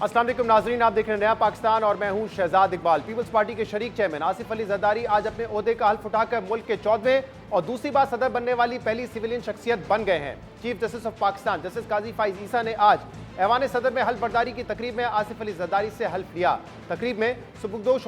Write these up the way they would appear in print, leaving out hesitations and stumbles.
अस्सलाम वालेकुम नाजरीन, आप देख रहे हैं नया पाकिस्तान और मैं हूं शहजाद इकबाल। पीपल्स पार्टी के शरीक चेयरमैन आसिफ अली जरदारी आज अपने ओहदे का हल्फ उठाकर मुल्क के 14वें और दूसरी बार सदर बनने वाली पहली सिविलियन शख्सियत बन गए हैं। Chief justice of Pakistan justice Qazi Faez Isa ने आज ऐवान सदर में हल्फ बर्दारी की तकरीब में आसिफ अली जरदारी से हल्फ लिया। तकरीब में सुबुकदोश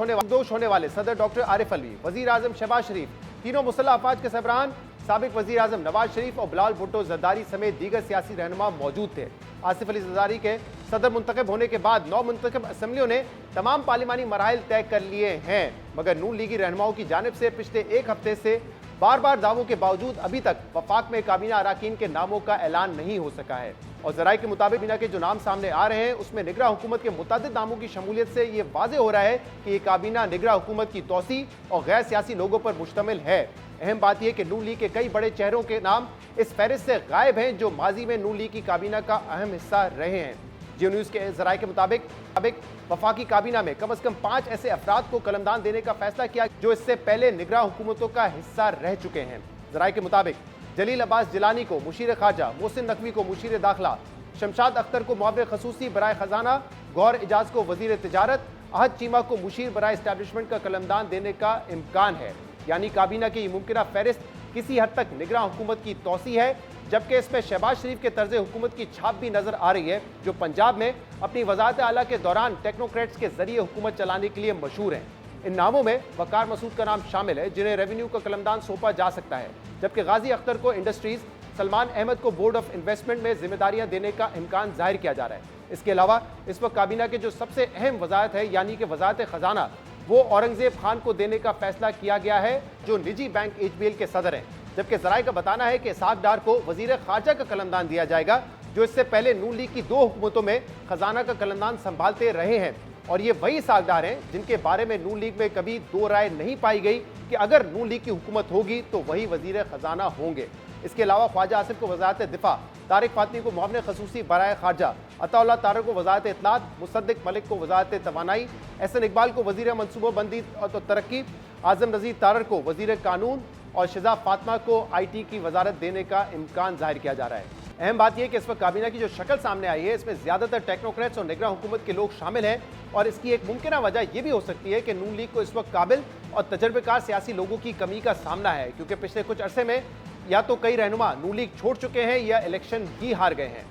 होने वाले सदर डॉक्टर आरिफ अलवी, वजीर आजम शहबाज शरीफ, तीनों मुसल्लह अफवाज के सरबराहान, साबिक वजीर आजम नवाज शरीफ और बिलावल भुट्टो जरदारी समेत दीगर सियासी रहनुमा मौजूद थे। आसिफ अली जरदारी के सदर मुंतखब होने के बाद 9 मुंतखब असम्बलियों ने तमाम पार्लिमानी मराइल तय कर लिए हैं, मगर नून लीगी रहनुमाओं की जानिब से पिछले एक हफ्ते से बार बार दावों के बावजूद अभी तक वफाक में काबीना अराकीन के नामों का ऐलान नहीं हो सका है। और जराये के मुताबिक काबीना के जो नाम सामने आ रहे हैं उसमें निगरां हुकूमत के मुतअद्दिद नामों की शमूलियत से ये वाज़ेह हो रहा है कि ये काबीना निगरां हुकूमत की तोसी और गैर सियासी लोगों पर मुश्तमिल है। अहम बात यह कि नून लीग के कई बड़े चेहरों के नाम इस फहरिस्त से गायब हैं जो माजी में नून लीग की काबीना का अहम हिस्सा रहे हैं। जियो न्यूज़ के जराये के मुताबिक वफाकी काबीना में कम से कम 5 ऐसे अफराद को कलमदान देने का फैसला किया जो इससे पहले निगरां हुकूमतों का हिस्सा रह चुके हैं। जराये के मुताबिक जलील अब्बास जिलानी को मुशीर खारजा, मोहसिन नकवी को मुशीर दाखिला, शमशाद अख्तर को मुआविन खसूसी बराए खजाना, गौर एजाज को वजीर तिजारत, अहद चीमा को मुशीर बराए इस्टेब्लिशमेंट का कलमदान देने का इम्कान है। यानी काबीना की मुमकिना फहरिस्त किसी हद तक निगरां हुकूमत की तोसी है, जबकि इसमें शहबाज शरीफ के तर्ज हुकूमत की छाप भी नजर आ रही है जो पंजाब में अपनी वजारत आला के दौरान टेक्नोक्रेट्स के जरिए हुकूमत चलाने के लिए मशहूर हैं। इन नामों में वकार मसूद का नाम शामिल है जिन्हें रेवेन्यू का कलमदान सौंपा जा सकता है, जबकि गाजी अख्तर को इंडस्ट्रीज, सलमान अहमद को बोर्ड ऑफ इन्वेस्टमेंट में जिम्मेदारियां देने का इम्कान जाहिर किया जा रहा है। इसके अलावा इस वक्त काबीना के जो सबसे अहम वजारत है यानी कि वजारत खजाना, वो औरंगजेब खान को देने का फैसला किया गया है जो निजी बैंक HBL के सदर हैं, जबकि जराये का बताना है कि इसहाक डार को वजीर खारजा का कलमदान दिया जाएगा जो इससे पहले नून लीग की 2 हुकूमतों में खजाना का कलमदान संभालते रहे हैं। और ये वही इसहाक डार हैं जिनके बारे में नून लीग में कभी दो राय नहीं पाई गई कि अगर नून लीग की हुकूमत होगी तो वही वजीर खजाना होंगे। इसके अलावा ख्वाजा आसिफ को वजारत दिफा, तारिक फातमी को मुआविन खसूसी बराए खारजा, अताउल्लाह तारक को वजारत इत्तलात, मुसद्दिक मलिक को वजारत तवानाई, एहसन इकबाल को वजीर मनसूबाबंदी और तरक्की, आजम नज़ीर तारर को वजीर कानून और शिजा फातमा को IT की वजारत देने का इम्कान जाहिर किया जा रहा है। अहम बात यह कि इस वक्त काबीना की जो शक्ल सामने आई है इसमें ज्यादातर टेक्नोक्रेट्स और निगरां हुकूमत के लोग शामिल हैं और इसकी एक मुमकिन वजह यह भी हो सकती है कि नून लीग को इस वक्त काबिल और तजर्बेकार सियासी लोगों की कमी का सामना है, क्योंकि पिछले कुछ अरसे में या तो कई रहनुमा नून लीग छोड़ चुके हैं या इलेक्शन ही हार गए हैं,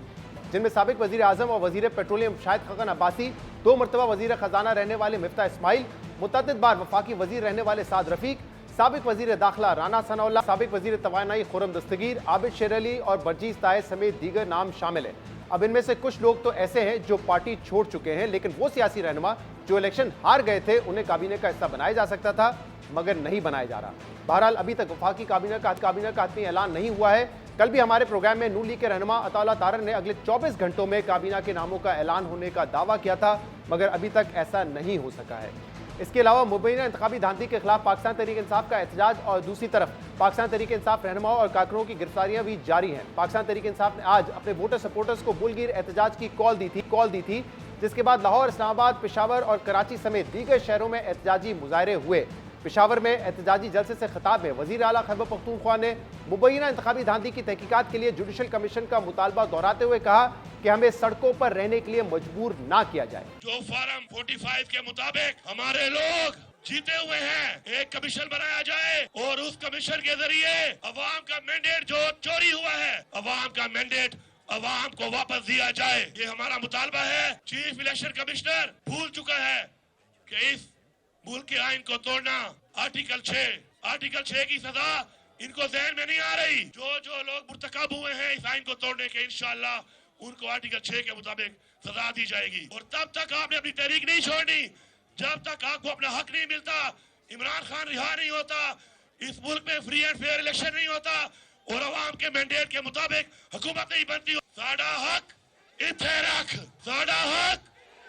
जिनमें साबिक वजीर आजम और वजीर पेट्रोलियम शाहिद खकन अब्बासी, 2 मरतबा वजीर खजाना रहने वाले मिफ्ता इस्माइल, मुतअद्दिद बार वफाकी वजीर रहने वाले साद रफीक, साबिक वजीर दाखिला राना सनाउल्लाह, साबिक वजीर तवानाई खुरम दस्तगीर, आबिद शेर अली और बर्जीज ताहिर समेत दीगर नाम शामिल हैं। अब इनमें से कुछ लोग तो ऐसे हैं जो पार्टी छोड़ चुके हैं, लेकिन वो सियासी रहनुमा जो इलेक्शन हार गए थे उन्हें काबीने का हिस्सा बनाया जा सकता था मगर नहीं बनाया जा रहा। बहरहाल अभी तक वफाकी काबीना का हतमी ऐलान नहीं हुआ है। कल भी हमारे प्रोग्राम में नून लीग के रहनुमा अताउल्लाह तारर ने अगले 24 घंटों में काबीना के नामों का ऐलान होने का दावा किया था, मगर अभी तक ऐसा नहीं हो सका है। इसके अलावा मुबैना इंतखाबी धांधली के खिलाफ पाकिस्तान तहरीक इंसाफ का एहतजाज और दूसरी तरफ पाकिस्तान तहरीक इंसाफ रहनुमाओं और कारकुनों की गिरफ्तारियां भी जारी हैं। पाकिस्तान तहरीक इंसाफ ने आज अपने वोटर सपोर्टर्स को बुलगीर एहतजाज की कॉल दी थी, जिसके बाद लाहौर, इस्लामाबाद, पेशावर और कराची समेत दीगर शहरों में एहतजाजी मुजाहरे हुए। पेशावर में एहतजाजी जलसे से खिताब में वजीर आला खैबर पख्तूनख्वा ने मुबैना इंतखाबी धांधली की तहकीकात के लिए जुडिशल कमीशन का मुतालबा दोहराते हुए कहा कि हमें सड़कों पर रहने के लिए मजबूर ना किया जाए। जो फार्म 45 के मुताबिक हमारे लोग जीते हुए हैं, एक कमीशन बनाया जाए और उस कमीशन के जरिए अवाम का मैंडेट जो चोरी हुआ है, अवाम का मैंडेट अवाम को वापस दिया जाए। ये हमारा मुतालबा है। चीफ इलेक्शन कमिश्नर भूल चुका है कि इस मुल्क के आइन को तोड़ना, आर्टिकल 6 की सजा इनको जहन में नहीं आ रही। जो लोग मुर्तकब हुए हैं इस आइन को तोड़ने के, इंशाअल्लाह उनको आर्टिकल 6 के मुताबिक सजा दी जाएगी। और तब तक आपने अपनी तहरीक नहीं छोड़नी जब तक आपको अपना हक नहीं मिलता, इमरान खान रिहा नहीं होता, इस मुल्क में फ्री एंड फेयर इलेक्शन नहीं होता और अवाम के मैंडेट के मुताबिक हुकूमत नहीं बनती। साडा हक इत्थे रख, साडा हक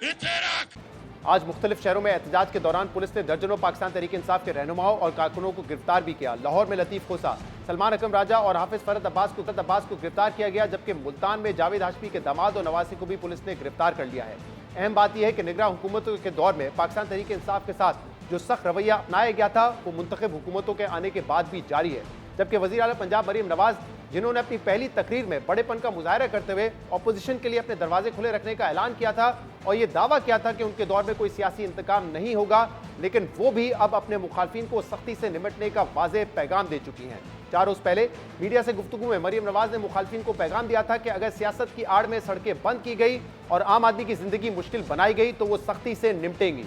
इत्थे रख। आज मुख्तलिफ शहरों में एहतजाज के दौरान पुलिस ने दर्जनों पाकिस्तान तहरीक इंसाफ के रहनुमाओं और कारकुनों को गिरफ्तार भी किया। लाहौर में लतीफ खोसा, सलमान अकरम राजा और हाफिज फरद अब्बास को गिरफ्तार किया गया, जबकि मुल्तान में जावेद हाशमी के दामाद और नवासी को भी पुलिस ने गिरफ्तार कर लिया है। अहम बात यह है कि निगरां हुकूमतों के दौर में पाकिस्तान तहरीक इंसाफ के साथ जो सख्त रवैया अपनाया गया था वो मुंतखब हुकूमतों के आने के बाद भी जारी है, जबकि वज़ीर आला पंजाब मरीम नवाज जिन्होंने अपनी पहली तकरीर में बड़ेपन का मुजाहरा करते हुए ऑपोजिशन के लिए अपने दरवाजे खुले रखने का ऐलान किया था और यह दावा किया था कि उनके दौर में कोई सियासी इंतकाम नहीं होगा, लेकिन वो भी अब अपने मुखालफिन को सख्ती से निपटने का वाज़ेह पैगाम दे चुकी हैं। 4 रोज पहले मीडिया से गुफ्तगू में मरियम नवाज ने मुखालफिन को पैगाम दिया था कि अगर सियासत की आड़ में सड़कें बंद की गई और आम आदमी की जिंदगी मुश्किल बनाई गई तो वो सख्ती से निपटेंगी।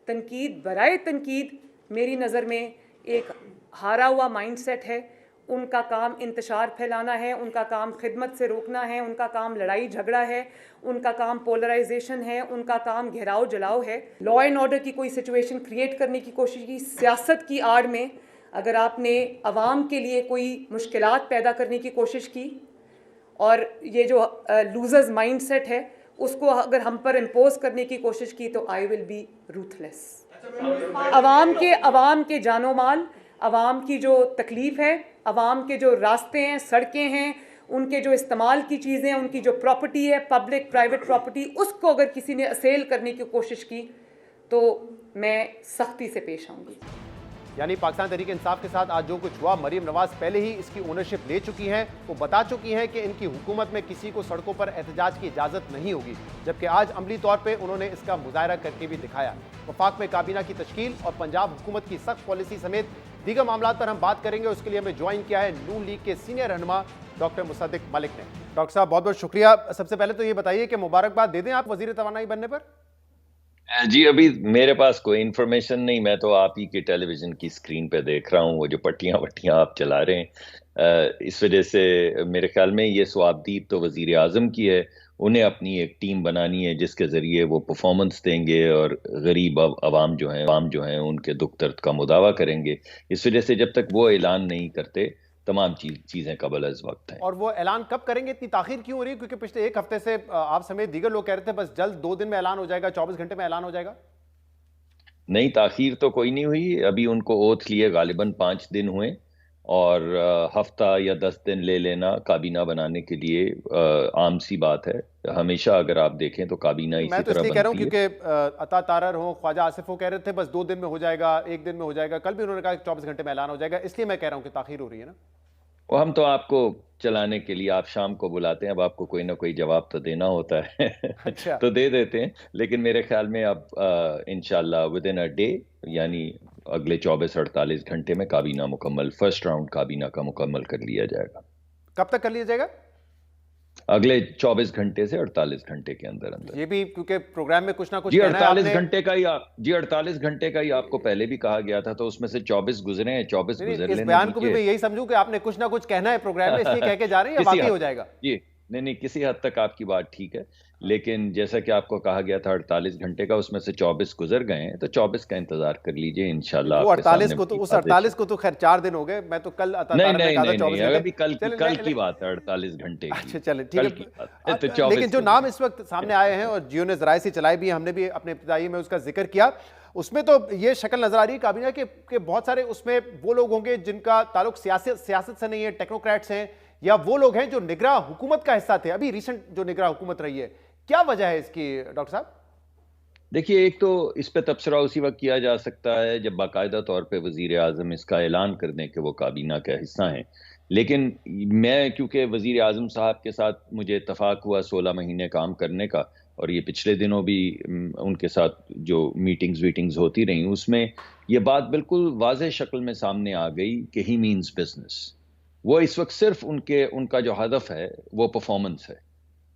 तनकीद बराए तनकीद मेरी नज़र में एक हारा हुआ माइंडसेट है। उनका काम इंतशार फैलाना है, उनका काम खिदमत से रोकना है, उनका काम लड़ाई झगड़ा है, उनका काम पोलराइजेशन है, उनका काम घेराव जलाओ है। लॉ एंड ऑर्डर की कोई सिचुएशन क्रिएट करने की कोशिश की, सियासत की आड़ में अगर आपने अवाम के लिए कोई मुश्किलात पैदा करने की कोशिश की और ये जो लूजर्स माइंडसेट है उसको अगर हम पर इम्पोज करने की कोशिश की तो आई विल बी रूथलेस। अवाम के जानो माल, अवाम की जो तकलीफ़ है, अवाम के जो रास्ते हैं, सड़कें हैं, उनके जो इस्तेमाल की चीज़ें, उनकी जो प्रॉपर्टी है, पब्लिक प्राइवेट प्रॉपर्टी, उसको अगर किसी ने असेल करने की कोशिश की तो मैं सख्ती से पेश आऊँगी। यानी पाकिस्तान तहरीक इंसाफ के साथ आज जो कुछ हुआ, मरियम नवाज पहले ही इसकी ओनरशिप ले चुकी हैं। वो बता चुकी हैं कि इनकी हुकूमत में किसी को सड़कों पर एहतजाज की इजाज़त नहीं होगी, जबकि आज अमली तौर पर उन्होंने इसका मुजाहरा करके भी दिखाया। वफाक में काबीना की तश्कील और पंजाब हुकूमत की सख्त पॉलिसी समेत दीगर मामला पर हम बात करेंगे। उसके लिए हमें ज्वाइन किया है नून लीग के सीनियर रहनुमा डॉक्टर मुसद्दिक मलिक ने। डॉक्टर साहब बहुत बहुत शुक्रिया। सबसे पहले तो ये बताइए कि मुबारकबाद दे दें आप वजीर तवानाई बनने पर। जी अभी मेरे पास कोई इन्फॉर्मेशन नहीं, मैं तो आप ही के टेलीविजन की स्क्रीन पे देख रहा हूँ, वो जो पट्टियां वट्टियां आप चला रहे हैं, इस वजह से मेरे ख्याल में ये स्वाबदीद तो वजीर आजम की है। उन्हें अपनी एक टीम बनानी है जिसके जरिए वो परफॉर्मेंस देंगे और गरीब अवाम जो हैं उनके दुख दर्द का मुदावा करेंगे। इस वजह से जब तक वो ऐलान नहीं करते तमाम चीजें कबल अज़ वक्त हैं। और वो ऐलान कब करेंगे, इतनी ताखिर क्यों हो रही है? क्योंकि पिछले एक हफ्ते से आप समेत दीगर लोग कह रहे थे बस जल्द 2 दिन में ऐलान हो जाएगा, 24 घंटे में ऐलान हो जाएगा। नहीं, ताखीर तो कोई नहीं हुई। अभी उनको ओथ लिए गालिबन 5 दिन हुए और हफ्ता या 10 दिन ले लेना काबीना बनाने के लिए आम सी बात है। हमेशा अगर आप देखें तो काबीना इसी मैं तो तरह इसलिए कह रहा हूँ बनती है। क्योंकि अता तारर हो, ख्वाजा आसिफ हो, कह रहे थे बस 2 दिन में हो जाएगा, 1 दिन में हो जाएगा। कल भी उन्होंने कहा 24 घंटे में ऐलान हो जाएगा, इसलिए मैं कह रहा हूँ कि ताखीर हो रही है ना। वो हम तो आपको चलाने के लिए आप शाम को बुलाते हैं, अब आपको कोई ना कोई जवाब तो देना होता है अच्छा। तो दे देते हैं। लेकिन मेरे ख्याल में अब इंशाल्लाह विद इन अ डे, यानी अगले 24-48 घंटे में काबीना मुकम्मल, फर्स्ट राउंड काबीना का मुकम्मल कर लिया जाएगा। कब तक कर लिया जाएगा? अगले 24 घंटे से 48 घंटे के अंदर अंदर। ये भी क्योंकि प्रोग्राम में कुछ ना कुछ जी कहना है 48 आपने। घंटे का ही 48 घंटे का ही आपको पहले भी कहा गया था, तो उसमें से 24 गुजरे हैं, 24 नहीं, गुजर इस लेने बयान को भी मैं दीजिए। यही समझूं कि आपने कुछ ना कुछ कहना है प्रोग्राम में, इसलिए कह के जा रहे हैं या किसी बाकी हद हो जाएगा। जी नहीं, किसी हद तक आपकी बात ठीक है, लेकिन जैसा कि आपको कहा गया था 48 घंटे का, उसमें से 24 गुजर गए हैं, तो 24 का इंतजार कर लीजिए इंशाल्लाह। वो आपके 48 सामने को तो बड़ी उस बातें 48 को तो खैर 4 दिन हो गए। मैं तो कल अता नहीं तारर ने नहीं कहा था नहीं 24 नहीं, घंटे। अभी कल चलिए, की बात है 48 घंटे की। अच्छा चले ठीक कल है। की बात है, तो 24 लेकिन जो नाम इस वक्त सामने आए हैं और जियो ने जराए से चलाए भी, हमने भी अपने इब्तिदाई में उसका जिक्र किया, उसमें तो ये शक्ल नजर आ रही है काबीना के बहुत सारे उसमें वो लोग होंगे जिनका ताल्लुक सियासत से नहीं है, टेक्नोक्रेट्स हैं, या वो लोग हैं जो निगरां हुकूमत का हिस्सा थे, अभी रिसेंट जो निगरां हुकूमत रही है। क्या वजह है इसकी डॉक्टर साहब? देखिए, एक तो इस पे तबसरा उसी वक्त किया जा सकता है जब बाकायदा तौर पे वजीर आजम इसका ऐलान कर दें कि वो काबीना का हिस्सा हैं। लेकिन मैं, क्योंकि वजीर आजम साहब के साथ मुझे इत्तफाक हुआ 16 महीने काम करने का, और ये पिछले दिनों भी उनके साथ जो मीटिंग्स होती रही, उसमें ये बात बिल्कुल वाज़ेह शक्ल में सामने आ गई कि ही मीन्स बिजनेस। वो इस वक्त सिर्फ उनका जो हदफ है वो परफॉर्मेंस है,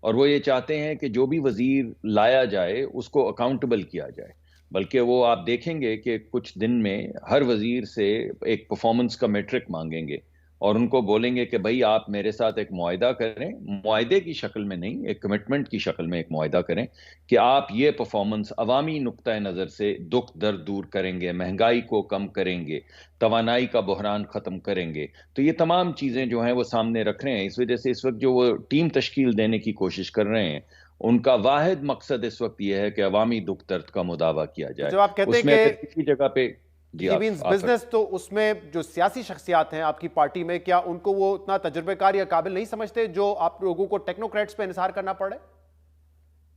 और वो ये चाहते हैं कि जो भी वजीर लाया जाए उसको अकाउंटेबल किया जाए। बल्कि वो आप देखेंगे कि कुछ दिन में हर वजीर से एक परफॉर्मेंस का मेट्रिक मांगेंगे और उनको बोलेंगे कि भाई आप मेरे साथ एक मुआहिदा करें, मुआहिदे की शक्ल में नहीं, एक कमिटमेंट की शक्ल में एक मुआहिदा करें कि आप ये परफॉर्मेंस अवामी नुक्ता नज़र से दुख दर्द दूर करेंगे, महंगाई को कम करेंगे, तवानाई का बहरान ख़त्म करेंगे। तो ये तमाम चीज़ें जो हैं वो सामने रख रहे हैं। इस वजह से इस वक्त जो वो टीम तश्कील देने की कोशिश कर रहे हैं, उनका वाहिद मकसद इस वक्त यह है कि अवामी दुख दर्द का मुदावा किया जाए। जो आप कहते हैं कि किसी जगह पे बिजनेस, तो उसमें जो सियासी शख्सियात हैं आपकी पार्टी में, क्या उनको वो उतना तजुर्बेकार या काबिल नहीं समझते जो आप लोगों को टेक्नोक्रेट्स पे इंसार करना पड़े?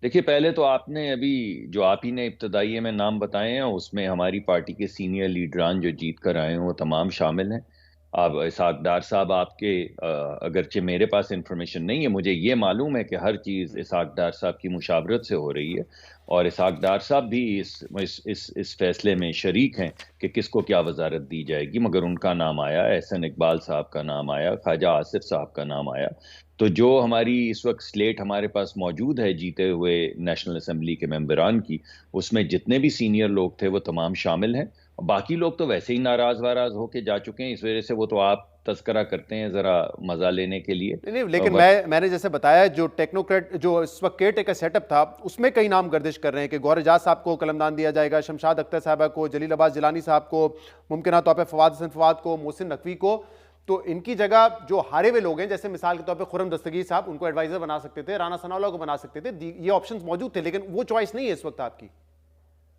देखिए, पहले तो आपने अभी जो आप ही ने इब्तदाई में नाम बताए हैं, उसमें हमारी पार्टी के सीनियर लीडरान जो जीत कर आए हैं वो तमाम शामिल हैं। अब इसहाक डार साहब आपके अगरचे मेरे पास इंफॉर्मेशन नहीं है, मुझे ये मालूम है कि हर चीज़ इसहाक डार साहब की मुशावरत से हो रही है और इसहाक डार साहब भी इस फैसले में शरीक हैं कि किसको क्या वजारत दी जाएगी, मगर उनका नाम आया, एहसन इकबाल साहब का नाम आया, ख्वाजा आसिफ साहब का नाम आया। तो जो हमारी इस वक्त स्लेट हमारे पास मौजूद है जीते हुए नेशनल असेंबली के मेंबरान की, उसमें जितने भी सीनियर लोग थे वो तमाम शामिल हैं। बाकी लोग तो वैसे ही नाराज वाराज होके जा चुके हैं, इस वजह से वो तो आप तस्करा करते हैं जरा मजा लेने के लिए। नहीं, लेकिन मैंने जैसे बताया जो टेक्नोक्रेट जो इस वक्त केयर टेकर सेटअप था उसमें कई नाम गर्दिश कर रहे हैं कि गौहर एजाज साहब को कलमदान दिया जाएगा, शमशाद अख्तर साहबा को, जलील अब्बास जिलानी साहब को, मुमकिन तौर पर फवाद हसन फवाद को, मोहसिन नकवी को। तो इनकी जगह जो हारे हुए लोग हैं जैसे मिसाल के तौर पे खुर्रम दस्तगीर साहब, उनको एडवाइजर बना सकते थे, राना सनाउल्लाह को बना सकते थे, ये ऑप्शंस मौजूद थे, लेकिन वो चॉइस नहीं है इस वक्त आपकी।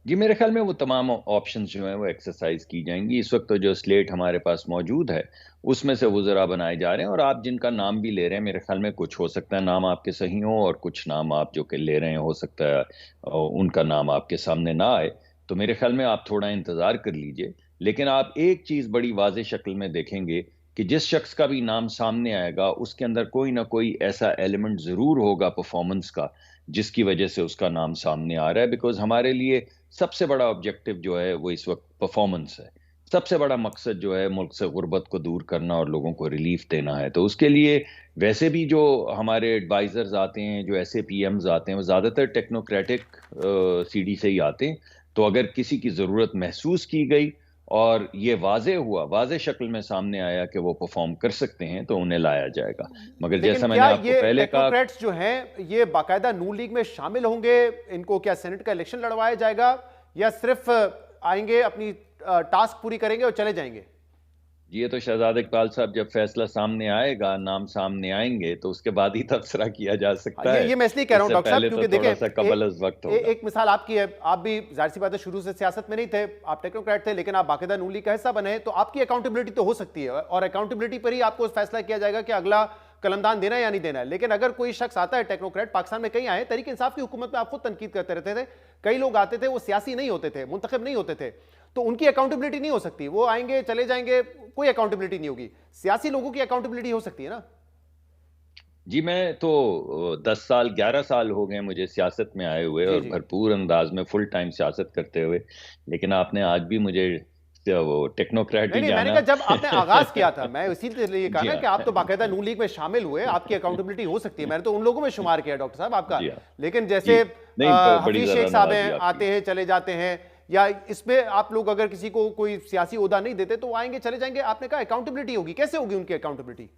जी मेरे ख्याल में वो तमाम ऑप्शंस जो हैं वो एक्सरसाइज की जाएंगी। इस वक्त तो जो स्लेट हमारे पास मौजूद है उसमें से वज़रा बनाए जा रहे हैं और आप जिनका नाम भी ले रहे हैं मेरे ख्याल में कुछ हो सकता है नाम आपके सही हो और कुछ नाम आप जो कि ले रहे हैं हो सकता है उनका नाम आपके सामने ना आए। तो मेरे ख्याल में आप थोड़ा इंतज़ार कर लीजिए, लेकिन आप एक चीज़ बड़ी वाज़ेह शक्ल में देखेंगे कि जिस शख्स का भी नाम सामने आएगा उसके अंदर कोई ना कोई ऐसा एलिमेंट ज़रूर होगा परफॉर्मेंस का जिसकी वजह से उसका नाम सामने आ रहा है। बिकॉज हमारे लिए सबसे बड़ा ऑब्जेक्टिव जो है वो इस वक्त परफॉर्मेंस है। सबसे बड़ा मकसद जो है मुल्क से गुर्बत को दूर करना और लोगों को रिलीफ देना है। तो उसके लिए वैसे भी जो हमारे एडवाइजर्स आते हैं, जो ऐसे पीएम्स आते हैं, वो ज़्यादातर टेक्नोक्रेटिक सीडी से ही आते हैं। तो अगर किसी की ज़रूरत महसूस की गई और ये वाज़े शक्ल में सामने आया कि वो परफॉर्म कर सकते हैं तो उन्हें लाया जाएगा। मगर जैसा मैंने आपको पहले कहा, टेक्नोक्रेट्स जो हैं ये बाकायदा नून लीग में शामिल होंगे, इनको क्या सेनेट का इलेक्शन लड़वाया जाएगा या सिर्फ आएंगे अपनी टास्क पूरी करेंगे और चले जाएंगे? ये तो शहजाद इकबाल साहब जब फैसला सामने आएगा, नाम सामने आएंगे तो उसके बाद ही तबसरा किया जा सकता है। ये मैं इसलिए कह रहा हूं डॉक्टर साहब क्योंकि देखिए एक मिसाल आपकी है, आप भी जाहिर सी बात है शुरू से सियासत में नहीं थे, आप टेक्नोक्रेट थे, लेकिन आप बाकायदा नून लीग का हिस्सा बने, तो आपकी अकाउंटेबिलिटी तो हो सकती है और अकाउंटेबिलिटी पर ही आपको फैसला किया जाएगा कि अगला कलमदान देना है या नहीं देना है। लेकिन अगर कोई शख्स आता है टेक्नोक्रेट, पाकिस्तान में कई आए, तहरीक इंसाफ की हुकूमत में आप खुद तनकीद करते रहते थे, कई लोग आते थे वो सियासी नहीं होते थे, मुंतखब नहीं होते थे, तो उनकी अकाउंटेबिलिटी नहीं हो सकती, वो आएंगे चले जाएंगे, कोई अकाउंटेबिलिटी नहीं होगी। सियासी लोगों की अकाउंटेबिलिटी हो सकती है ना? जी मैं तो 10 साल 11 साल हो गए मुझे सियासत में आए हुए और भरपूर अंदाज में फुल टाइम सियासत करते हुए, लेकिन आपने आज भी मुझे वो टेक्नोक्रेट ही जाना। मैंने कहा जब आपने आगाज किया था, मैं इसीलिए कहा ना कि आप तो बाकायदा नून लीग में शामिल हुए, आपकी अकाउंटेबिलिटी हो सकती है, मैंने तो उन लोगों में शुमार किया डॉक्टर साहब आपका। लेकिन जैसे हफीज शेख साहब हैं, आते हैं चले जाते हैं, या इसमें आप लोग अगर किसी को कोई सियासी ओहदा नहीं देते तो आएंगे चले जाएंगे, आपने कहा अकाउंटेबिलिटी होगी, कैसे होगी उनकी अकाउंटेबिलिटी?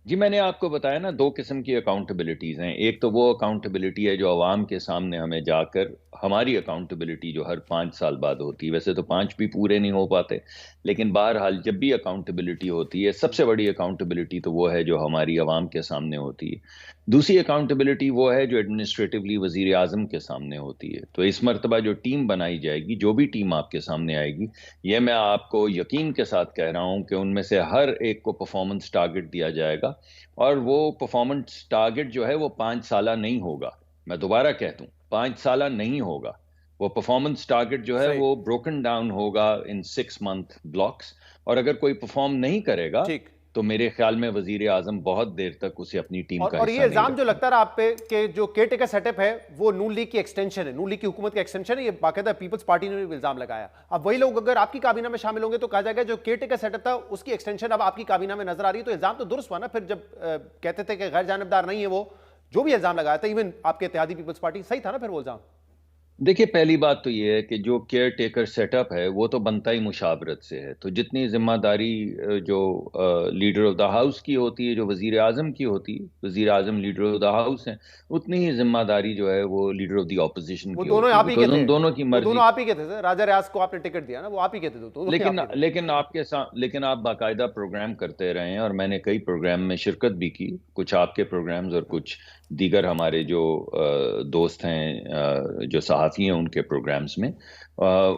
जी मैंने आपको बताया ना, दो किस्म की अकाउंटेबिलिटीज हैं। एक तो वो अकाउंटेबिलिटी है जो अवाम के सामने हमें जाकर हमारी अकाउंटेबिलिटी जो हर 5 साल बाद होती है, वैसे तो 5 भी पूरे नहीं हो पाते, लेकिन बहरहाल जब भी अकाउंटेबिलिटी होती है सबसे बड़ी अकाउंटेबिलिटी तो वो है जो हमारी अवाम के सामने होती है। दूसरी अकाउंटेबिलिटी वो है जो एडमिनिस्ट्रेटिवली वजीर आजम के सामने होती है। तो इस मरतबा जो टीम बनाई जाएगी, जो भी टीम आपके सामने आएगी, ये मैं आपको यकीन के साथ कह रहा हूं कि उनमें से हर एक को परफॉर्मेंस टारगेट दिया जाएगा और वो परफॉर्मेंस टारगेट जो है वो 5 साला नहीं होगा। मैं दोबारा कह दूं, 5 साला नहीं होगा। वो परफॉर्मेंस टारगेट जो है वो ब्रोकन डाउन होगा इन 6 मंथ ब्लॉक्स, और अगर कोई परफॉर्म नहीं करेगा तो मेरे ख्याल में वजीर आजम बहुत देर तक उसे अपनी टीम का और ये इल्जाम जो लगता रहा आप पे कि जो केयरटेकर सेटअप है वो नून लीग की एक्सटेंशन है, नून लीग की हुकूमत का एक्सटेंशन है, ये बाकायदा पीपल्स पार्टी ने भी इल्जाम लगाया। अब वही लोग अगर आपकी काबीना में शामिल होंगे तो कहा जाएगा जो केयरटेकर सेटअप था उसकी एक्सटेंशन अब आपकी काबीना में नजर आ रही है, तो इल्जाम तो दुरुस्त हुआ ना फिर जब कहते थे कि गैर जानिबदार नहीं है वो, जो भी इल्जाम लगाया था इवन आपके इत्तेहादी पीपल्स पार्टी, सही था ना फिर वो इल्जाम? देखिए पहली बात तो ये है कि जो केयर टेकर सेटअप है वो तो बनता ही मुशावरत से है। तो जितनी जिम्मेदारी जो लीडर ऑफ द हाउस की होती है, जो वजीर आजम की होती है, वजीर आजम लीडर ऑफ द हाउस है, उतनी ही जिम्मेदारी जो है वो लीडर ऑफ द ऑपोजिशन की दोनों आप ही के थे, उन दोनों की मर्जी, दोनों आप ही के थे। राजा रियाज को आपने टिकट दिया ना, वो आप ही के थे तो लेकिन आप बाकायदा प्रोग्राम करते रहे हैं और मैंने कई प्रोग्राम में शिरकत भी की, कुछ आपके प्रोग्राम्स और कुछ दीगर हमारे जो दोस्त हैं जो सहाफ़ी काफ़ी हैं उनके प्रोग्राम्स में।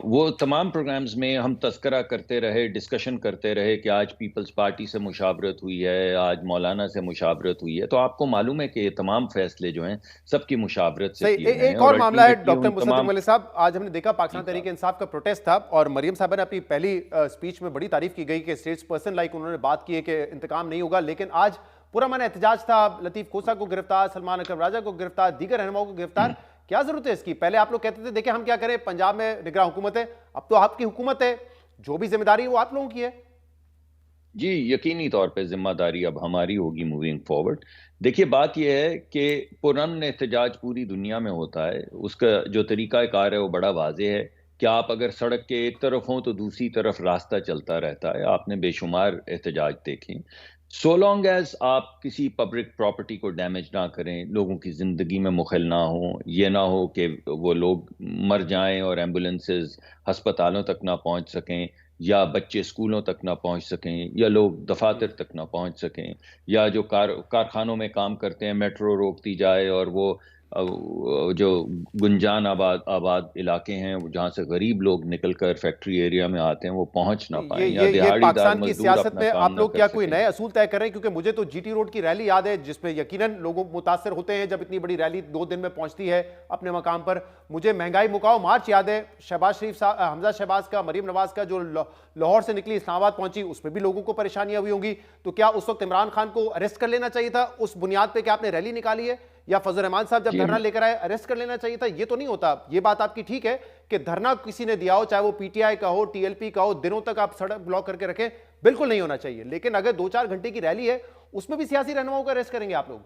वो तमाम प्रोग्राम्स में हम तस्करा करते रहे, डिस्कशन करते रहे कि आज पीपल्स पार्टी से मुशावरत हुई है, आज मौलाना से मुशावरत हुई है। तो आपको मालूम है कि ये तमाम फैसले जो हैं सबकी मुशावरत से सही। किए गए हैं। एक और मामला है अल्टीमेटली डॉक्टर उन मुसद्दिक तमाम मलिक साहब, आज हमने देखा पाकिस्तान तहरीक इंसाफ का प्रोटेस्ट था और मरियम साहबा ने अपनी पहली स्पीच में बड़ी तारीफ की गई कि स्टेट्स पर्सन लाइक उन्होंने बात की है कि इंतकाम नहीं होगा, लेकिन आज पूरा मन एहतजाज था, लतीफ खोसा को गिरफ्तार, सलमान अकरम राजा को गिरफ्तार, दीगर रहनुमाओं को गिरफ्तार। क्या जरूरत है इसकी? पहले आप लोग कहते थे देखिए हम क्या करें, पंजाब में निगरान हुकूमत है, अब तो आपकी हुकूमत है, जो भी जिम्मेदारी है वो आप लोगों की है। जी, यकीनी तौर पे जिम्मेदारी अब हमारी होगी मूविंग फॉरवर्ड। देखिए, बात यह है कि पुरअमन एहतजाज पूरी दुनिया में होता है, उसका जो तरीक़ाकार है वो बड़ा वाज़ेह है कि आप अगर सड़क के एक तरफ हों तो दूसरी तरफ रास्ता चलता रहता है। आपने बेशुमार एहतजाज देखे। सो लॉन्ग एज आप किसी पब्लिक प्रॉपर्टी को डैमेज ना करें, लोगों की ज़िंदगी में मुखल ना हो, ये ना हो कि वो लोग मर जाएं और एम्बुलेंसेस अस्पतालों तक ना पहुंच सकें, या बच्चे स्कूलों तक ना पहुंच सकें, या लोग दफातर तक ना पहुंच सकें, या जो कारखानों में काम करते हैं मेट्रो रोक दी जाए और वो जो गुंजान आबाद इलाके हैं जहाँ से गरीब लोग निकलकर फैक्ट्री एरिया में आते हैं वो पहुंच ना पाए, या ये दिहाड़ीदार पाकिस्तान की मजदूर सियासत अपना में काम आप ना लोग कर क्या कोई सकें। नए असूल तय कर रहे हैं? क्योंकि मुझे तो जीटी रोड की रैली याद है जिसमें यकीनन लोग मुतासर होते हैं जब इतनी बड़ी रैली 2 दिन में पहुंचती है अपने मकाम पर। मुझे महंगाई मुकाओ मार्च याद है, शहबाज शरीफ साहब, हमजा शहबाज का, मरीम नवाज का, जो लाहौर से निकली इस्लामाबाद पहुंची, उसमें भी लोगों को परेशानियां हुई होंगी। तो क्या उस वक्त इमरान खान को अरेस्ट कर लेना चाहिए था उस बुनियाद पे कि आपने रैली निकाली है? या फजल रहमान साहब जब धरना लेकर आए अरेस्ट कर लेना चाहिए था? ये तो नहीं होता। ये बात आपकी ठीक है कि धरना किसी ने दिया हो, चाहे वो पीटीआई का हो, टीएलपी का हो, दिनों तक आप सड़क ब्लॉक करके रखें, बिल्कुल नहीं होना चाहिए। लेकिन अगर 2-4 घंटे की रैली है उसमें भी सियासी रहनुमाओं को अरेस्ट करेंगे आप लोग?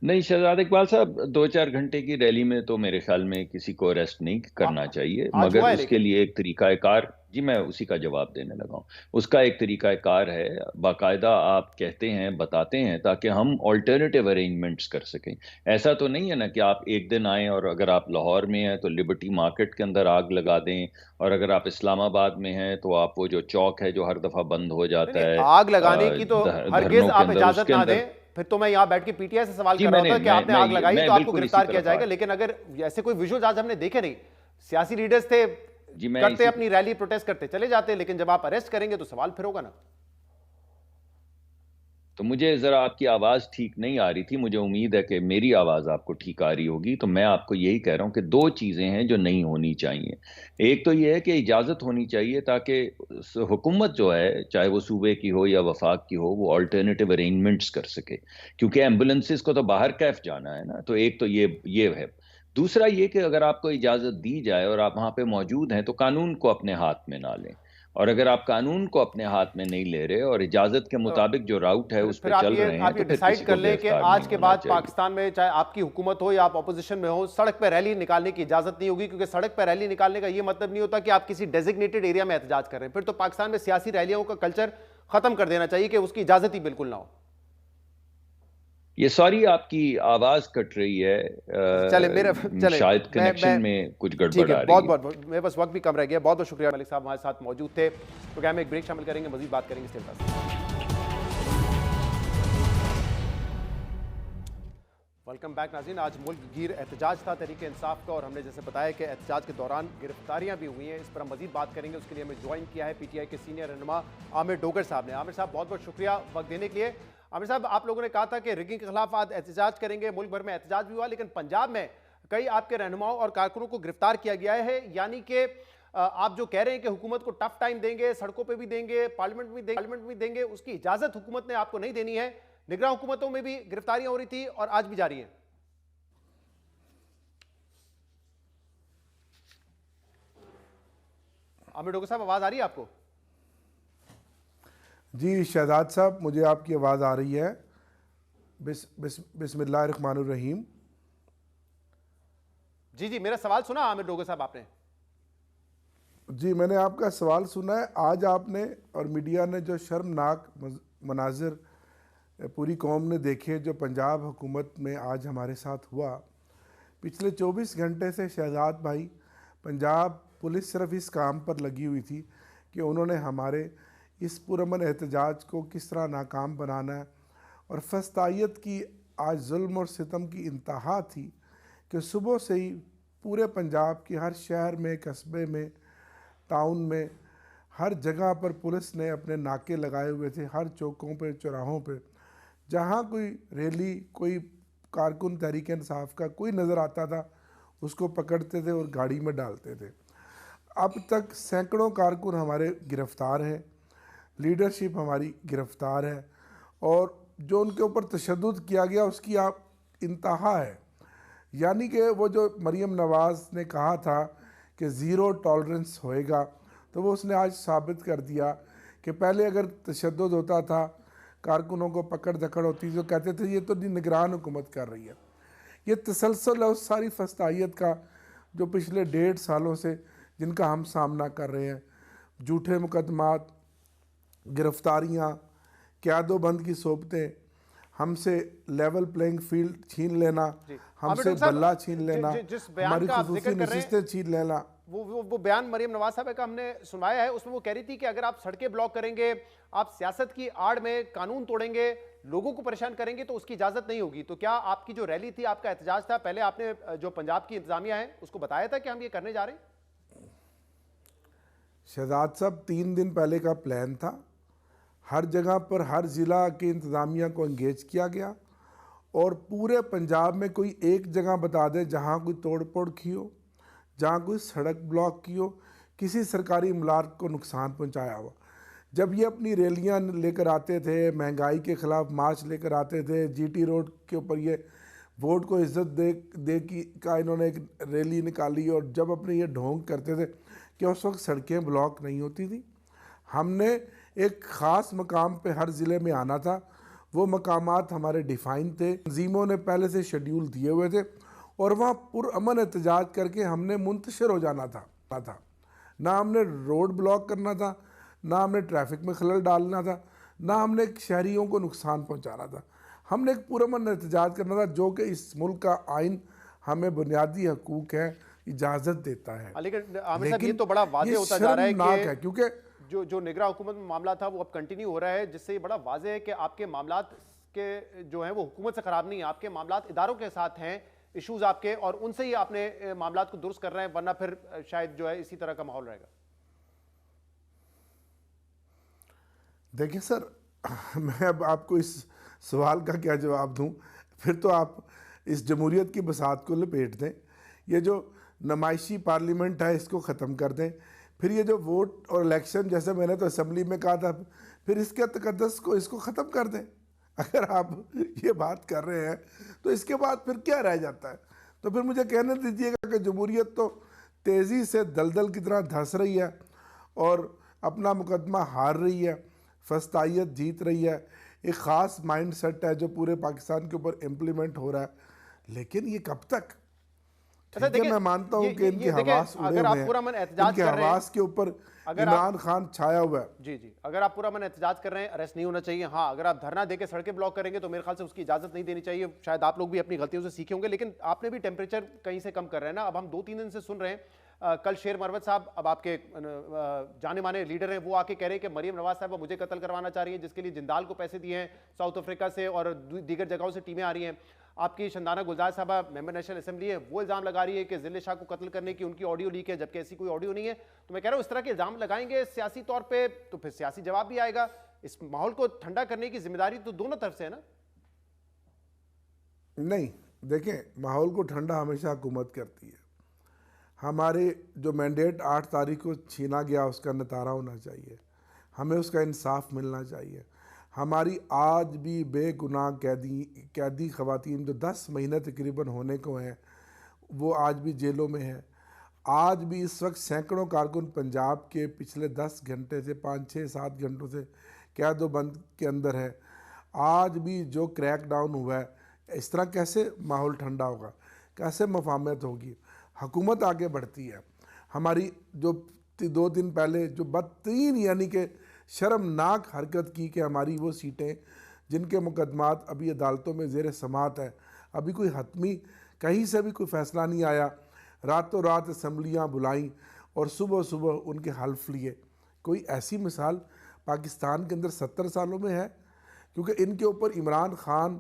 नहीं शहजाद इकबाल साहब, 2-4 घंटे की रैली में तो मेरे ख्याल में किसी को अरेस्ट नहीं करना चाहिए, आज हुआ मगर है उसके लेकिन लिए एक तरीकाकार, जी मैं उसी का जवाब देने लगा हूँ, उसका एक तरीकाकार है, बाकायदा आप कहते हैं, बताते हैं, ताकि हम ऑल्टरनेटिव अरेंजमेंट्स कर सकें। ऐसा तो नहीं है ना कि आप एक दिन आएँ और अगर आप लाहौर में हैं तो लिबर्टी मार्केट के अंदर आग लगा दें, और अगर आप इस्लामाबाद में हैं तो आप वो जो चौक है जो हर दफा बंद हो जाता है आग लगाने की तो हरगिज धरनों के आप अंदर, इजाजत उसके ना अंदर। दें। फिर तो मैं यहाँ बैठ के पीटीआई से सवाल जी कर रहा होता कि आपने आग लगाई मैं तो आपको बिल्कुल इसी गिरफ्तार किया तरफ जाएगा। आ- लेकिन अगर ऐसे कोई विजुअल्स आज हमने देखे नहीं, सियासी लीडर्स थे, जी मैं करते इसी अपनी रैली प्रोटेस्ट करते चले जाते, लेकिन जब आप अरेस्ट करेंगे तो सवाल फिर होगा ना। तो मुझे जरा आपकी आवाज ठीक नहीं आ रही थी, मुझे उम्मीद है कि मेरी आवाज आपको ठीक आ रही होगी। तो मैं आपको यही कह रहा हूं कि 2 चीजें हैं जो नहीं होनी चाहिए। एक तो यह है कि इजाजत होनी चाहिए ताकि हुकूमत जो है, चाहे वो सूबे की हो या वफाक की हो, वो अल्टरनेटिव अरेंजमेंट्स कर सके, क्योंकि एम्बुलेंसेस को तो बाहर कैफ जाना है ना। तो एक तो ये है। दूसरा ये कि अगर आपको इजाजत दी जाए और आप वहां पे मौजूद हैं तो कानून को अपने हाथ में ना लें, और अगर आप कानून को अपने हाथ में नहीं ले रहे और इजाजत के मुताबिक जो राउट है उस फिर पर आप चल ये रहे हैं आप ये तो फिर डिसाइड किसी कर को लें कि गिरफ्तार आज नहीं के होना बाद चाहिए। पाकिस्तान में चाहे आपकी हुकूमत हो या आप ऑपोजिशन में हो, सड़क पर रैली निकालने की इजाजत नहीं होगी। क्योंकि सड़क पर रैली निकालने का ये मतलब नहीं होता कि आप किसी डेजिग्नेटेड एरिया में एहतजाज कर रहे हैं। फिर तो पाकिस्तान में सियासी रैलियों का कल्चर खत्म कर देना चाहिए कि उसकी इजाजत ही बिल्कुल ना हो। ये सॉरी आपकी आवाज कट रही है, चले शायद कनेक्शन में कुछ ठीक गड़बड़ आ है। रही है। बहुत मेरे पास वक्त भी कम रह गया। बहुत बहुत शुक्रिया मलिक साहब हमारे साथ मौजूद थे। प्रोग्राम में एक ब्रेक शामिल करेंगे, मजीद बात करेंगे इसके पास। वेलकम बैक नाज़रीन। आज मुल्क गिर एहतजाज था तहरीक इंसाफ का, और हमने जैसे बताया कि एहतजाज के दौरान गिरफ्तारियां भी हुई हैं। इस पर हम मजीद बात करेंगे। उसके लिए हमें ज्वाइन किया है पीटीआई के सीनियर रहनुमा आमिर डोगर साहब ने। आमिर साहब बहुत बहुत शुक्रिया वक्त देने के लिए। आमिर साहब, आप लोगों ने कहा था कि रिगिंग के खिलाफ आज एहतजाज करेंगे, मुल्क भर में एहतजाज भी हुआ, लेकिन पंजाब में कई आपके रहनुमाओं और कारकुनों को गिरफ्तार किया गया है। यानी कि आप जो कह रहे हैं कि हुकूमत को टफ टाइम देंगे, सड़कों पे भी देंगे, पार्लियामेंट भी देंगे, उसकी इजाजत हुकूमत ने आपको नहीं देनी है। निगरान हुकूमतों में भी गिरफ्तारियां हो रही थी और आज भी जारी हैं। आमिर डोगर साहब, आवाज आ रही है आपको? जी शहजाद साहब, मुझे आपकी आवाज़ आ रही है। बिस्मिल्लाहिर्रहमानिर्रहीम। जी जी, मेरा सवाल सुना आमिर डोगर साहब आपने? जी मैंने आपका सवाल सुना है। आज आपने और मीडिया ने जो शर्मनाक मनाजिर पूरी कौम ने देखे जो पंजाब हुकूमत में आज हमारे साथ हुआ, पिछले 24 घंटे से शहजाद भाई पंजाब पुलिस सिर्फ इस काम पर लगी हुई थी कि उन्होंने हमारे इस पुरअमन एहतजाज को किस तरह नाकाम बनाना है। और फस्तायत की आज जुल्म और सितम की इंतहा थी कि सुबह से ही पूरे पंजाब की हर शहर में, कस्बे में, टाउन में, हर जगह पर पुलिस ने अपने नाके लगाए हुए थे, हर चौकों पे, चौराहों पे। जहाँ कोई रैली, कोई कारकुन तहरीक इंसाफ का कोई नज़र आता था, उसको पकड़ते थे और गाड़ी में डालते थे। अब तक सैकड़ों कारकुन हमारे गिरफ़्तार हैं, लीडरशिप हमारी गिरफ़्तार है, और जो उनके ऊपर तशद्दुद किया गया उसकी आप इंतहा है। यानी कि वो जो मरीम नवाज़ ने कहा था कि ज़ीरो टॉलरेंस होएगा, तो वो उसने आज साबित कर दिया कि पहले अगर तशद्दुद होता था, कारकुनों को पकड़ धकड़ होती तो कहते थे ये तो निगरान हुकूमत कर रही है। ये तसलसल है उस सारी फस्तायत का जो पिछले 1.5 सालों से जिनका हम सामना कर रहे हैं। झूठे मुकदमात, गिरफ्तारियाँ, क़यादोबंद की सोबतें, हमसे लेवल प्लेइंग फील्ड छीन लेना, हमसे आमिर साहब, बल्ला छीन लेना, जिस बयान हमारी का आप खुसूसी जिक्र कर रहे हैं, नशिस्तें छीन लेना। वो बयान मरीम नवाज साहब का हमने सुनाया है। उसमें वो कह रही थी कि अगर आप सड़कें ब्लॉक करेंगे, आप सियासत की आड़ में कानून तोड़ेंगे, लोगों को परेशान करेंगे, तो उसकी इजाजत नहीं होगी। तो क्या आपकी जो रैली थी, आपका एहतजाज था, पहले आपने जो पंजाब की इंतजामिया है उसको बताया था कि हम ये करने जा रहे हैं? शहजाद साहब, 3 दिन पहले का प्लान था। हर जगह पर हर ज़िला की इंतज़ामिया को इंगेज किया गया, और पूरे पंजाब में कोई एक जगह बता दें जहाँ कोई तोड़ फोड़ की हो, जहाँ कोई सड़क ब्लॉक की हो, किसी सरकारी इमारत को नुकसान पहुँचाया हुआ। जब ये अपनी रैलियाँ लेकर आते थे, महंगाई के ख़िलाफ़ मार्च लेकर आते थे, GT रोड के ऊपर ये वोट को इज्जत दे की का इन्होंने एक रैली निकाली, और जब अपने ये ढोंग करते थे कि उस वक्त सड़कें ब्लॉक नहीं होती थी। हमने एक ख़ास मकाम पे हर ज़िले में आना था, वो मकामात हमारे डिफ़ाइन थे, तंजीमों ने पहले से शेड्यूल दिए हुए थे, और वहाँ पुरअमन एहतजाज करके हमने मुंतशिर हो जाना था। ना हमने रोड ब्लॉक करना था, ना हमने ट्रैफिक में खलल डालना था, ना हमने शहरियों को नुकसान पहुँचाना था। हमने एक पुरअमन एहतजाज करना था, जो कि इस मुल्क का आइन हमें बुनियादी हकूक़ है इजाज़त देता है। लेकिन आमिर साहब, ये तो बड़ा वाज़ेह होता जा रहा है कि क्योंकि जो निगरान हुकूमत में मामला था वो अब कंटिन्यू हो रहा है, जिससे ये बड़ा वाज़ेह है कि आपके मामलात के जो हैं वो हुकूमत से ख़राब नहीं है, आपके मामलात इदारों के साथ हैं, इश्यूज आपके, और उनसे ही आपने मामलात को दुरुस्त कर रहे हैं, वरना फिर शायद जो है इसी तरह का माहौल रहेगा। देखिए सर, मैं अब आपको इस सवाल का क्या जवाब दूं? फिर तो आप इस जमहूरियत की बसात को लपेट दें, ये जो नुमाइशी पार्लियामेंट है इसको ख़त्म कर दें, फिर ये जो वोट और इलेक्शन, जैसे मैंने तो असम्बली में कहा था, फिर इसके तकद्दस को इसको ख़त्म कर दें। अगर आप ये बात कर रहे हैं तो इसके बाद फिर क्या रह जाता है? तो फिर मुझे कहने दीजिएगा कि जमहूरियत तो तेज़ी से दलदल की तरह धंस रही है और अपना मुकदमा हार रही है, फस्तायत जीत रही है। एक ख़ास माइंड सेट है जो पूरे पाकिस्तान के ऊपर इम्प्लीमेंट हो रहा है, लेकिन ये कब तक? ठीक है, मैं मानता हूँ कि इनके हवास उड़े हुए हैं, इनके हवास के ऊपर इमरान खान छाया हुआ है। जी, अगर आप पूरा मन एहतजाज कर रहे हैं, अरेस्ट नहीं होना चाहिए। हाँ, अगर आप धरना देके सड़कें ब्लॉक करेंगे तो मेरे ख्याल से उसकी इजाजत नहीं देनी चाहिए। शायद आप लोग भी अपनी गलतियों से सीखे होंगे, लेकिन आपने भी टेम्परेचर कहीं से कम कर रहे हैं ना। अब हम 2-3 दिन से सुन रहे हैं, कल शेर मरवत साहब, अब आपके जाने माने लीडर हैं, वो आके कह रहे हैं कि मरीम नवाज साहब मुझे कत्ल करवाना चाह रही है, जिसके लिए जिंदाल को पैसे दिए हैं साउथ अफ्रीका से और दीगर जगहों से टीमें आ रही हैं। आपकी शंदाना गुलजार साहबा मेंबर नेशनल असेंबली है, वो इल्जाम लगा रही है कि जिले शाह को कत्ल करने की उनकी ऑडियो लीक है, जबकि ऐसी कोई ऑडियो नहीं है। तो मैं कह रहा हूँ, इस तरह के इल्जाम लगाएंगे सियासी तौर पे तो फिर सियासी जवाब भी आएगा। इस माहौल को ठंडा करने की जिम्मेदारी तो दोनों तरफ से है ना। नहीं, देखें, माहौल को ठंडा हमेशा हुकूमत करती है। हमारे जो मैंडेट 8 तारीख को छीना गया उसका नितारा होना चाहिए, हमें उसका इंसाफ मिलना चाहिए। हमारी आज भी बेगुनाह कैदी ख़वातीन जो 10 महीने तकरीबन होने को हैं, वो आज भी जेलों में हैं। आज भी इस वक्त सैकड़ों कारकुन पंजाब के पिछले 10 घंटे से 5-6-7 घंटों से कैदोबंद के अंदर है। आज भी जो क्रैक डाउन हुआ है, इस तरह कैसे माहौल ठंडा होगा, कैसे मफाहमत होगी? हुकूमत आगे बढ़ती है। हमारी जो 2 दिन पहले जो बदतरीन यानी कि शर्मनाक हरकत की कि हमारी वो सीटें जिनके मुकदमात अभी अदालतों में ज़ेर समात है, अभी कोई हतमी कहीं से भी कोई फ़ैसला नहीं आया, रातों रात असम्बलियाँ बुलाईं और सुबह सुबह उनके हल्फ लिए। कोई ऐसी मिसाल पाकिस्तान के अंदर 70 सालों में है? क्योंकि इनके ऊपर इमरान खान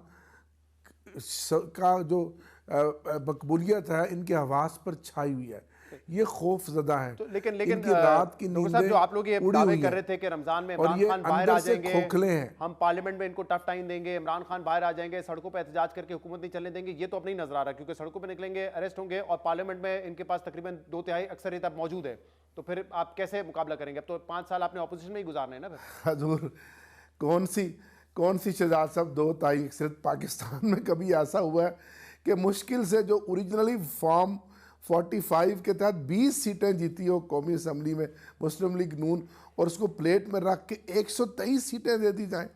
का जो मकबूलियत है, इनके हवास पर छाई हुई है। ये खौफ ज़दा है। तो लेकिन इनकी रात की डॉक्टर साहब, जो आप लोग ये नींदें उड़ी दावे हुई कर हैं। रहे थे कि रमजान में और इमरान ये खान बाहर अंदर आ से जाएंगे, खोखले हैं। हम पार्लियामेंट में इनको टफ टाइम देंगे, इमरान खान बाहर आ जाएंगे, सड़कों पर एहतजाज करके हुकूमत नहीं चलने देंगे, ये तो अब नहीं नजर आ रहा, क्योंकि सड़कों पर निकलेंगे, अरेस्ट होंगे और पार्लियामेंट में इनके पास तकरीबन 2/3 अक्सरियत अब मौजूद है। तो फिर आप कैसे मुकाबला करेंगे? अब तो 5 साल आपने ऑपोजिशन में ही गुजारने हैं ना फिर। हजूर, कौन सी शहजाद साहब 2/3 अक्सरियत? पाकिस्तान में कभी ऐसा हुआ है कि मुश्किल से जो ओरिजिनली फॉर्म 45 के तहत 20 सीटें जीती हो कौमी असम्बली में मुस्लिम लीग नून, और उसको प्लेट में रख के 123 सीटें दे दी जाएं,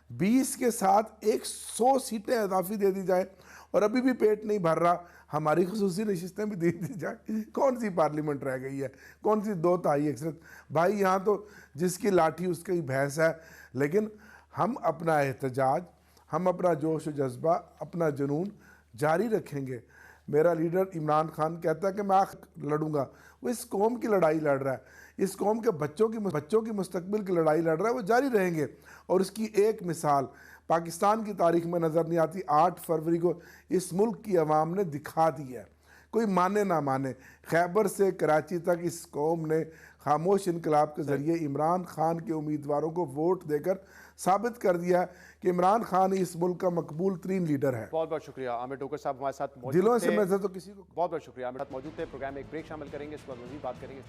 20 के साथ 100 सीटें इजाफी दे दी जाए, और अभी भी पेट नहीं भर रहा, हमारी खुसूसी नशिस्तें भी दे दी जाए। कौन सी पार्लियामेंट रह गई है? कौन सी 2/3 अक्सरियत? भाई यहाँ तो जिसकी लाठी उसकी भैंस है। लेकिन हम अपना एहतजाज, हम अपना जोश व जज्बा, अपना जुनून जारी रखेंगे। मेरा लीडर इमरान खान कहता है कि मैं लड़ूंगा, वो इस कौम की लड़ाई लड़ रहा है, इस कौम के बच्चों की मुस्तकबिल की लड़ाई लड़ रहा है, वो जारी रहेंगे। और उसकी एक मिसाल पाकिस्तान की तारीख में नज़र नहीं आती। 8 फरवरी को इस मुल्क की आवाम ने दिखा दी है, कोई माने ना माने, खैबर से कराची तक इस कौम ने खामोश इनकलाब के ज़रिए इमरान खान के उम्मीदवारों को वोट देकर साबित कर दिया कि इमरान खान इस मुल्क का मकबूल तरीन लीडर है। बहुत बहुत शुक्रिया आमिर डोकर साहब हमारे साथ मौजूद दिलों थे। से मैं तो किसी को बहुत बहुत शुक्रिया हमारे साथ मौजूद थे। प्रोग्राम में एक ब्रेक शामिल करेंगे, इसके बाद मज़ीद बात करेंगे।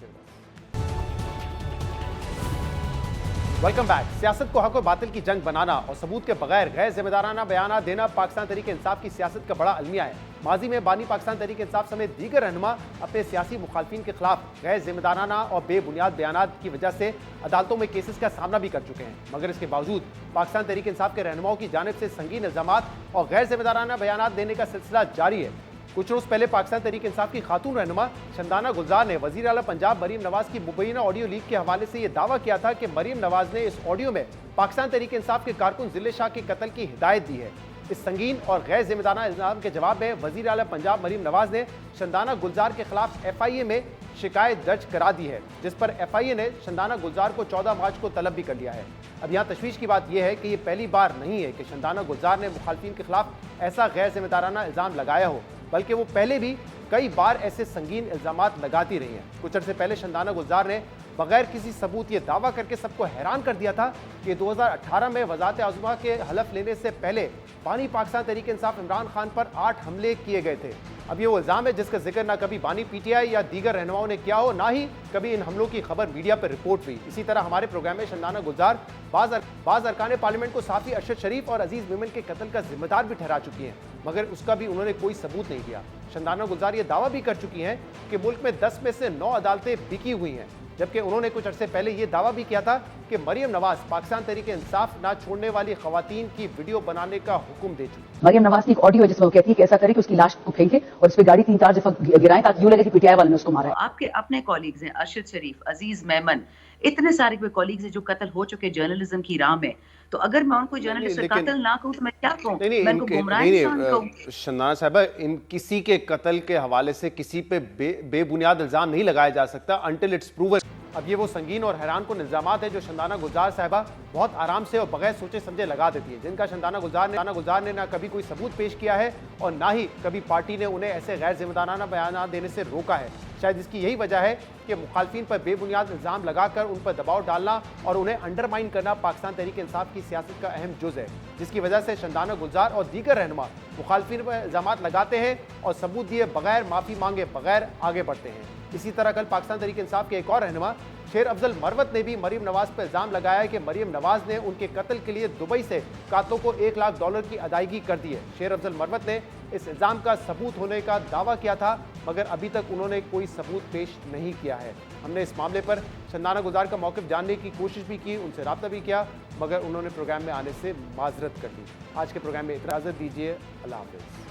Welcome back. सियासत को हक और बातिल की जंग बनाना और सबूत के बगैर गैर जिम्मेदाराना बयान देना पाकिस्तान तहरीक इंसाफ की सियासत का बड़ा अलमिया है। माजी में बानी पाकिस्तान तहरीक इंसाफ समेत दीगर रहनुमा अपने सियासी मुखालफिन के खिलाफ गैर जिम्मेदाराना और बेबुनियाद बयान की वजह से अदालतों में केसेस का सामना भी कर चुके हैं, मगर इसके बावजूद पाकिस्तान तहरीक इंसाफ के रहनुमाओं की जानिब से संगीन इल्जामात और गैर जिम्मेदाराना बयान देने का सिलसिला जारी है। कुछ रोज पहले पाकिस्तान तहरीक इंसाफ की खातून रहनुमा शंदाना गुलजार ने वजीर आला पंजाब मरीम नवाज की मुबैना ऑडियो लीक के हवाले से यह दावा किया था कि मरीम नवाज ने इस ऑडियो में पाकिस्तान तहरीक इंसाफ के कारकुन जिले शाह के कत्ल की हिदायत दी है। इस संगीन और गैर जिम्मेदाराना इल्जाम के जवाब में वजीर आला पंजाब मरीम नवाज ने शंदाना गुलजार के खिलाफ FIA में शिकायत दर्ज करा दी है, जिस पर FIA ने शंदाना गुलजार को 14 मार्च को तलब भी कर लिया है। अब यहाँ तशवीश की बात यह है कि ये पहली बार नहीं है कि शंदाना गुलजार ने मुखालफिन के खिलाफ ऐसा गैर जिम्मेदाराना इल्जाम लगाया हो, बल्कि वो पहले भी कई बार ऐसे संगीन इल्जामात लगाती रही हैं। कुछ अर्से पहले शंदाना गुलजार ने बगैर किसी सबूत ये दावा करके सबको हैरान कर दिया था कि 2018 में वज़ारत आज़मा के हलफ लेने से पहले बानी पाकिस्तान तहरीक इंसाफ इमरान खान पर 8 हमले किए गए थे। अब ये वो इल्ज़ाम है जिसका जिक्र ना कभी बानी PTI या दीगर रहनुमाओं ने किया हो, ना ही कभी इन हमलों की खबर मीडिया पर रिपोर्ट हुई। इसी तरह हमारे प्रोग्राम में शंदाना गुलजार बाज़ अरकान पार्लियामेंट को साफ़ी अरशद शरीफ और अजीज़ मेमन के कत्ल का जिम्मेदार भी ठहरा चुकी हैं, मगर उसका भी उन्होंने कोई सबूत नहीं दिया। शंदाना गुलजार ये दावा भी कर चुकी हैं कि मुल्क में 10 में से 9 अदालतें बिकी हुई हैं, जबकि उन्होंने कुछ अर्से पहले ये दावा भी किया था कि मरियम नवाज पाकिस्तान तहरीक इंसाफ ना छोड़ने वाली खवातीन की वीडियो बनाने का हुक्म दे चुकी। मरियम नवाज की एक ऑडियो है जिसमें वो कहती है कि ऐसा करे कि उसकी लाश को फेंके और उस पर गाड़ी 3-4 दफा गिराएं ताकि यूं लगे कि PTI वाले ने उसको मारा है। आपके अपने कॉलीग्स हैं, अरशद शरीफ, अजीज मेमन, इतने सारे कोई कॉलीग्स हैं जो कत्ल हो चुके जर्नलिज्म की राह में। तो अगर मैं उनको जर्नलिस्ट कत्ल ना कहूं तो मैं क्या कहूं? मैं उनको गुमराह इंसान कहूं? शंदाना साहिबा, इन किसी के कत्ल के हवाले से किसी पे बेबुनियाद इल्जाम नहीं लगाया जा सकता अंटिल इट्स प्रूवन। अब ये वो संगीन और हैरान कुन इल्जामात है जो शंदाना गुलजार साहिबा बहुत आराम से और बगैर सोचे समझे लगा देती है, जिनका शंदाना गुलजार ने ना कभी कोई सबूत पेश किया है और ना ही कभी पार्टी ने उन्हें ऐसे गैर जिम्मेदाराना बयान देने से रोका है। शायद इसकी यही वजह है कि मुखालफिन पर बेबुनियाद इल्ज़ाम लगाकर उन पर दबाव डालना और उन्हें अंडरमाइन करना पाकिस्तान तहरीक इंसाफ की सियासत का अहम जुज़ है, जिसकी वजह से शंदाना गुलजार और दीगर रहनुमा मुखालफिन पर इल्ज़ाम लगाते हैं और सबूत दिए बगैर, माफ़ी मांगे बगैर आगे बढ़ते हैं। इसी तरह कल पाकिस्तान तहरीक इंसाफ के एक और रहनुमा शेर अफजल मरवत ने भी मरीम नवाज पर इल्ज़ाम लगाया है कि मरीम नवाज ने उनके कत्ल के लिए दुबई से कातलों को $1 लाख की अदायगी कर दी है। शेर अफजल मरवत ने इस इल्ज़ाम का सबूत होने का दावा किया था, मगर अभी तक उन्होंने कोई सबूत पेश नहीं किया है। हमने इस मामले पर शंदाना गुलजार का मौक़िफ़ जानने की कोशिश भी की, उनसे रब्ता भी किया, मगर उन्होंने प्रोग्राम में आने से माजरत कर दी। आज के प्रोग्राम में इजाज़त दीजिए। अल्लाह हाफ़िज़।